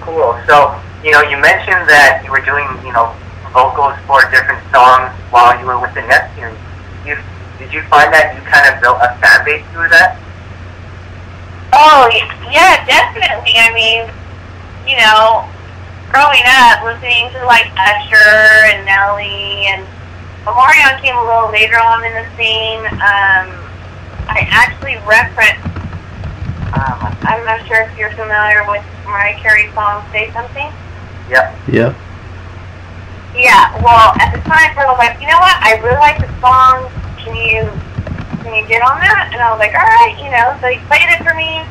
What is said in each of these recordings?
Cool. So, you mentioned that you were doing, vocals for different songs while you were with the Neptunes. Did you find that you kind of built a fan base through that? Oh, yeah, definitely. I mean, growing up, listening to like Usher and Nelly, and Omarion came a little later on in the scene. I actually referenced, I'm not sure if you're familiar with Mariah Carey's song, Say Something? Yep. Yep. Yeah, well, at the time, I was like, you know what, I really like the song, can you get on that? And I was like, alright, so he played it for me.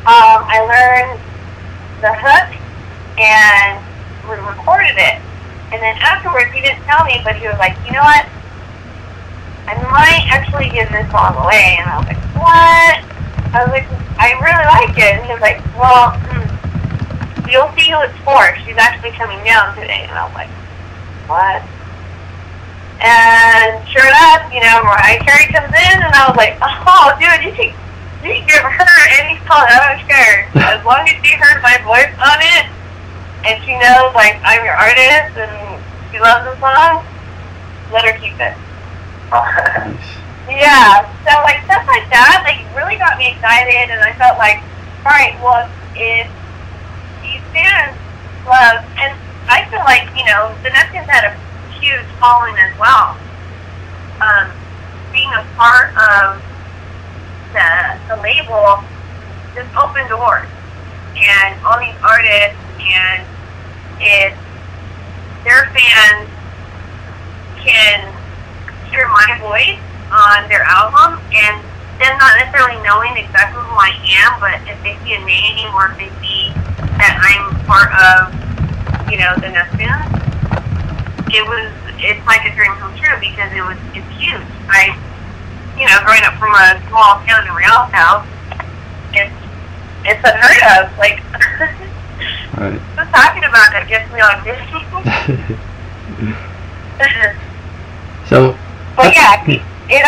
I learned the hook, and we recorded it. And then afterwards, he didn't tell me, but he was like, you know what, I might actually give this song away. And I was like, what? I was like, I really like it. And he was like, well, you'll see who it's for. She's actually coming down today. And I was like, what? And sure enough, Mariah Carey comes in, and I was like, oh, dude, you can give her any song. I don't care. As long as she heard my voice on it, and she knows, like, I'm your artist, and she loves the song, let her keep it. Yeah, so, like, stuff like that, like, really got me excited, and I felt like, alright, well, if these fans love, and I feel like, the Neptunes had a huge following as well. Being a part of the label just opened doors, and all these artists, and if their fans can hear my voice on their album, and them not necessarily knowing exactly who I am, but if they see a name, or if they see that I'm part of, the Neptunes, it's like a dream come true, because it's huge. Growing up from a small town in Real House, it's unheard of. Like, right. Just talking about it gets me on Disney. So. But yeah, it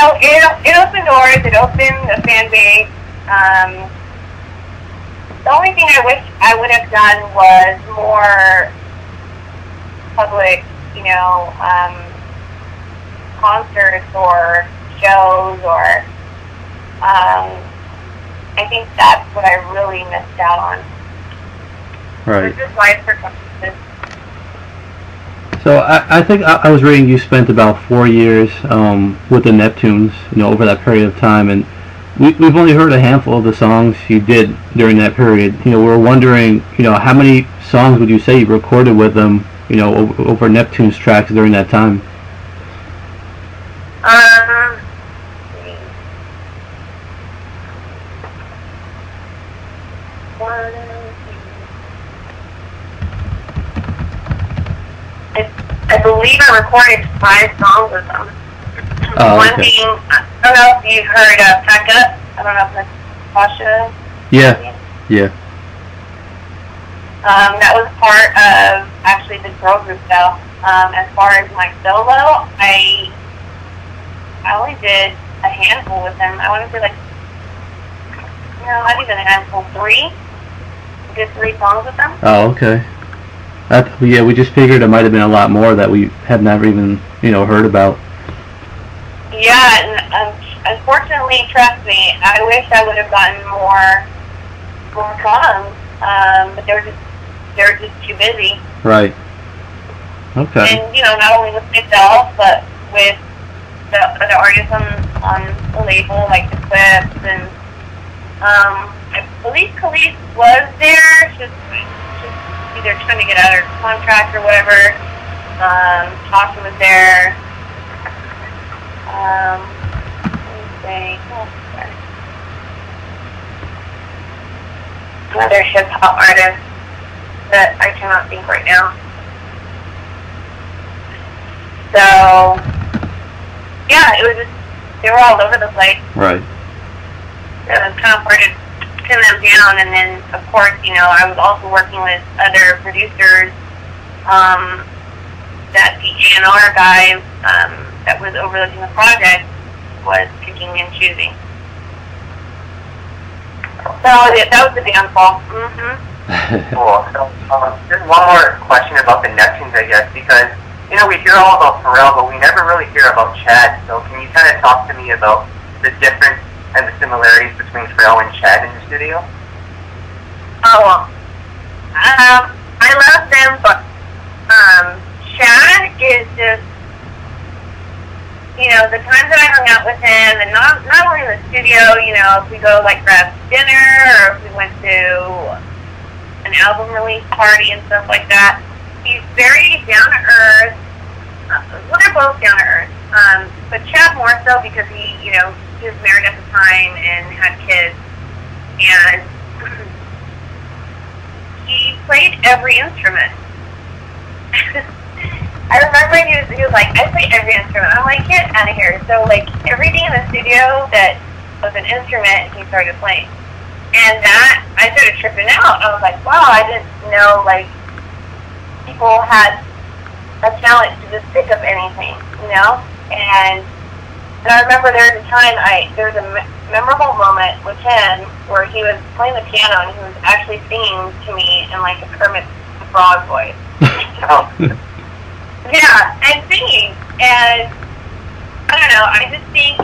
opened doors. It opened a fan base. The only thing I wish I would have done was more public, concerts or shows, or I think that's what I really missed out on. Right. Just live performances. So I think I was reading you spent about 4 years with the Neptunes, over that period of time, and we've only heard a handful of the songs you did during that period. We're wondering, how many songs would you say you recorded with them, over Neptune's tracks during that time? I believe I recorded 5 songs with them. One okay. being, I don't know if you've heard Pack Up. I don't know if that's Pasha. Yeah. Yeah. That was part of, actually, the girl group, though. As far as my solo, I only did a handful with them. I want to say, like, not even a handful, 3. I did 3 songs with them. Oh, okay. Yeah, we just figured it might have been a lot more that we had never even, heard about. Yeah, and unfortunately, trust me, I wish I would have gotten more songs, but they were just too busy. Right. Okay. And not only with myself, but with the other artists on the label, like the Clips, and I believe Khalees was there. She's either trying to get out of her contract or whatever. Tasha was there. Let me see. Another hip-hop artist that I cannot think right now. So, yeah, it was just, they were all over the place. Right. So it was kind of hard to pin them down, and then, of course, I was also working with other producers, that the A&R guy, that was overlooking the project was picking and choosing. So that was the downfall. Cool. So, just one more question about the Neptunes, I guess, because, you know, we hear all about Pharrell, but we never really hear about Chad. So can you kind of talk to me about the difference and the similarities between Pharrell and Chad in the studio? Oh, I love them, but Chad is just, you know, the times that I hung out with him, and not only in the studio, you know, if we go like grab dinner, or if we went to an album release party and stuff like that, he's very down to earth. Well, they're both down to earth, but Chad more so because he, you know, he was married at the time and had kids, and he played every instrument. I remember he was like, I play every instrument. I'm like, get out of here. So, like, everything in the studio that was an instrument, he started playing. And that, I started tripping out. I was like, wow, I didn't know, like, people had a talent to just pick up anything, you know? And I remember there was a time, there was a memorable moment with him where he was playing the piano and he was actually singing to me in, like, a Kermit the Frog voice. Oh. Yeah, and singing. And I don't know, I just think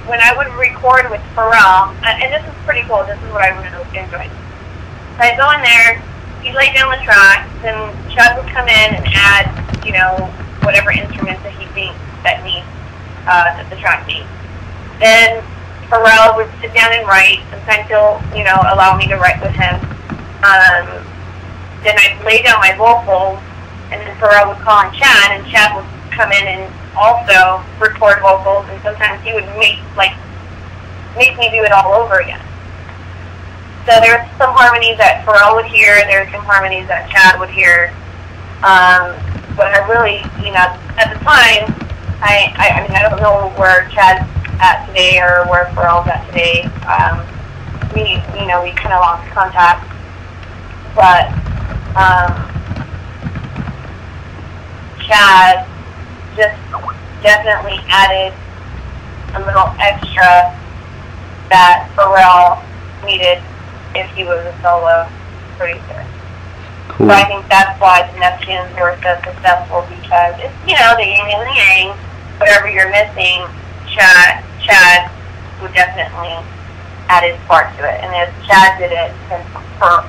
when I would record with Pharrell, and this is pretty cool, this is what I really enjoyed. So I go in there, he'd lay down the track, then Chad would come in and add, you know, whatever instruments that he thinks that needs, that the track needs. Then Pharrell would sit down and write. Sometimes he'll, you know, allow me to write with him. Then I'd lay down my vocals, and then Pharrell would call on Chad, and Chad would come in and also record vocals, and sometimes he would make me do it all over again. So there's some harmonies that Pharrell would hear, there's some harmonies that Chad would hear. But I really, you know, at the time, I mean, I don't know where Chad's at today or where Pharrell's at today. We kind of lost contact. But Chad just definitely added a little extra that Pharrell needed if he was a solo producer. Cool. So I think that's why the Neptunes were so successful, because it's, you know, the yin and the yang. Whatever you're missing, Chad would definitely add his part to it. And if Chad did it, then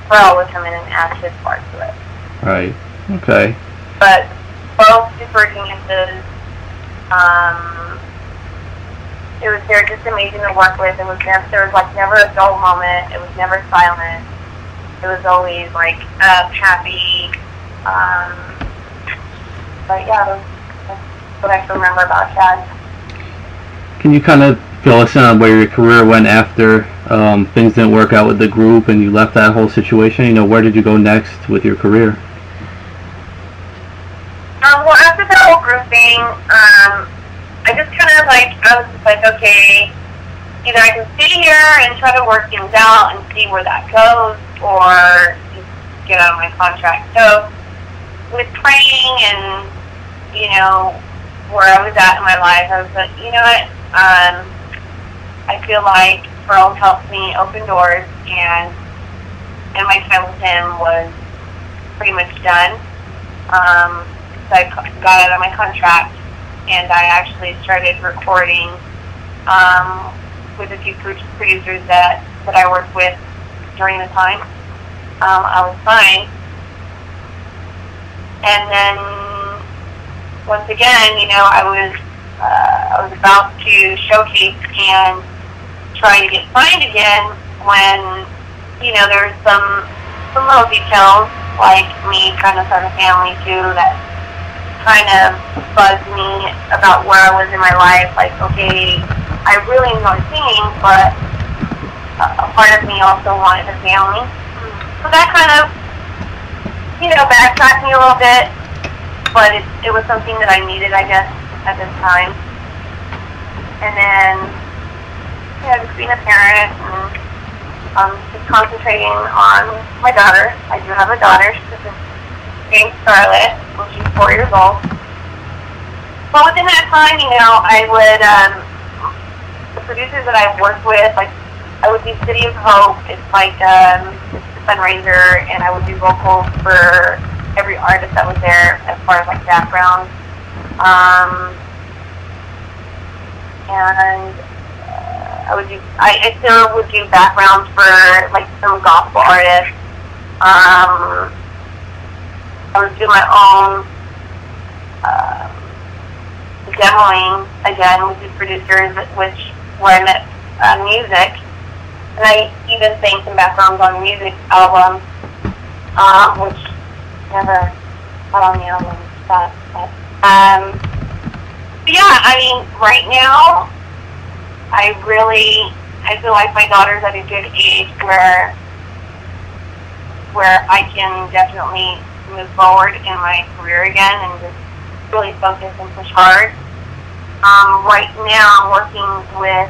Pharrell would come in and add his part to it. Right. Okay. But both super geniuses. They're just amazing to work with. There was never a dull moment. It was never silent. It was always like happy. But yeah, that's what I can remember about Chad. Can you kind of fill us in on where your career went after things didn't work out with the group and you left that whole situation? You know, where did you go next with your career? Well, after the whole group thing, I was just like, okay, either I can stay here and try to work things out and see where that goes, or just get out of my contract. So, with praying and, you know, where I was at in my life, I was like, you know what, I feel like Pharrell helped me open doors, and my time with him was pretty much done. So I got out of my contract, and I actually started recording with a few producers that I worked with during the time I was signed. And then once again, you know, I was about to showcase and try to get signed again when, you know, there's some little details, like me trying to start a family too, that kind of buzzed me about where I was in my life. Like, okay, I really enjoy singing, but a part of me also wanted a family. So that kind of, you know, backtracked me a little bit, but it was something that I needed, I guess, at this time. And then, yeah, just being a parent and just concentrating on my daughter. I do have a daughter. She's named Scarlett, when she's 4 years old. But within that time, you know, I would, the producers that I worked with, like, I would do City of Hope. It's like, it's fundraiser, and I would do vocals for every artist that was there as far as like background. And I still would do backgrounds for like some gospel artists. I would do my own demoing again with these producers, which where I met music, and I even sang some backgrounds on music albums, which never got on the album. But yeah, I mean, right now, I feel like my daughter's at a good age where I can definitely move forward in my career again and just really focus and push hard. Right now, I'm working with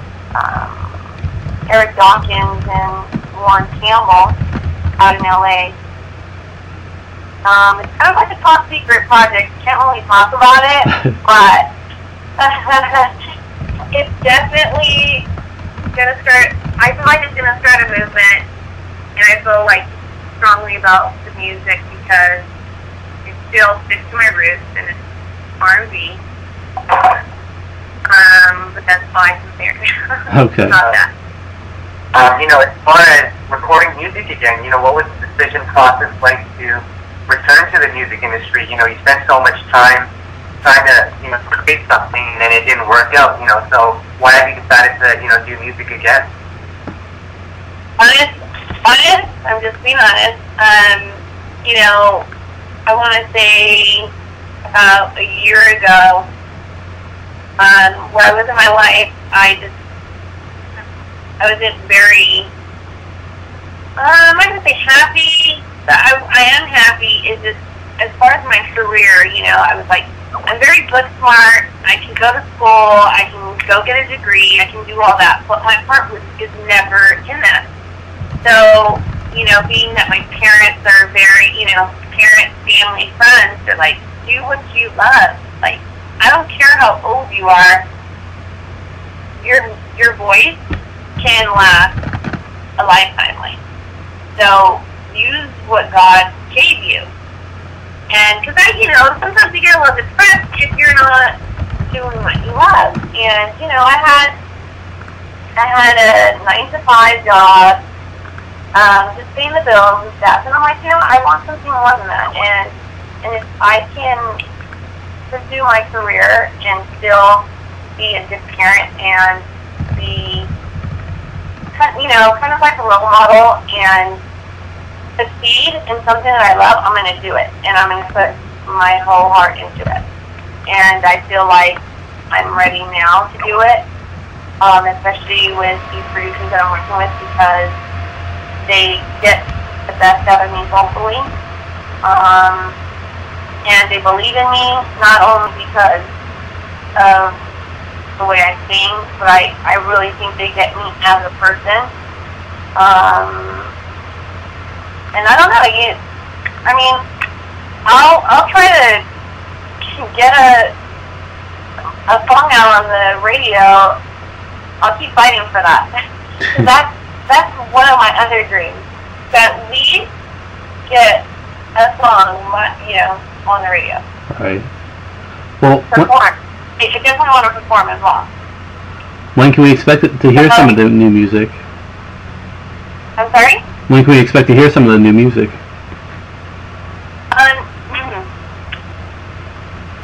Eric Dawkins and Warren Campbell out in LA. It's kind of like a top secret project. Can't really talk about it, but it's definitely gonna start. I feel like it's gonna start a movement, and I feel like strongly about the music because it still sticks to my roots and it's R&B. But that's fine compared to Okay. not that. As far as recording music again, what was the decision process like to return to the music industry? You spent so much time trying to, create something and then it didn't work out, so why have you decided to, do music again? Honest, I'm just being honest. I want to say about a year ago, where I was in my life, I wasn't very, I'm not going to say happy, but I am happy. Is just, as far as my career, I was like, I'm very book smart, I can go to school, I can go get a degree, I can do all that, but my heart is never in that. So, being that my parents are very, parents, family, friends, they're like, do what you love. Like, I don't care how old you are, your voice can last a lifetime. Like, so use what God gave you. And because sometimes you get a little depressed if you're not doing what you love. And I had a 9-to-5 job, just paying the bills and stuff. And I'm like, I want something more than that. And if I can pursue my career and still be a good parent and be, kind of like a role model and succeed in something that I love, I'm going to do it. And I'm going to put my whole heart into it. And I feel like I'm ready now to do it, especially with these producers that I'm working with, because they get the best out of me vocally. And they believe in me, not only because of the way I sing, but I really think they get me as a person. And I don't know, I'll try to get a song out on the radio. I'll keep fighting for that. That's one of my other dreams. To at least get a song, on the radio. Right. Well, perform. I definitely want to perform as well. When can we expect to hear some of the new music? I'm sorry? When can we expect to hear some of the new music?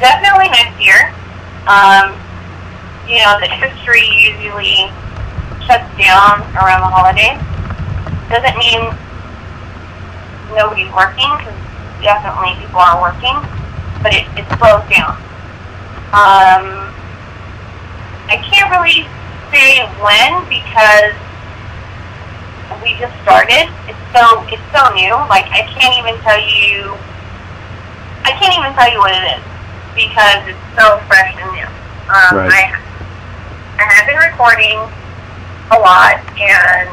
Definitely next year. The industry usually shuts down around the holidays. Doesn't mean nobody's working, because definitely people are working, but it slows down. I can't really say when, because we just started. It's so new. Like, I can't even tell you what it is, because it's so fresh and new. Right. I have been recording a lot, and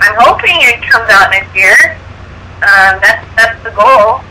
I'm hoping it comes out next year. That's the goal.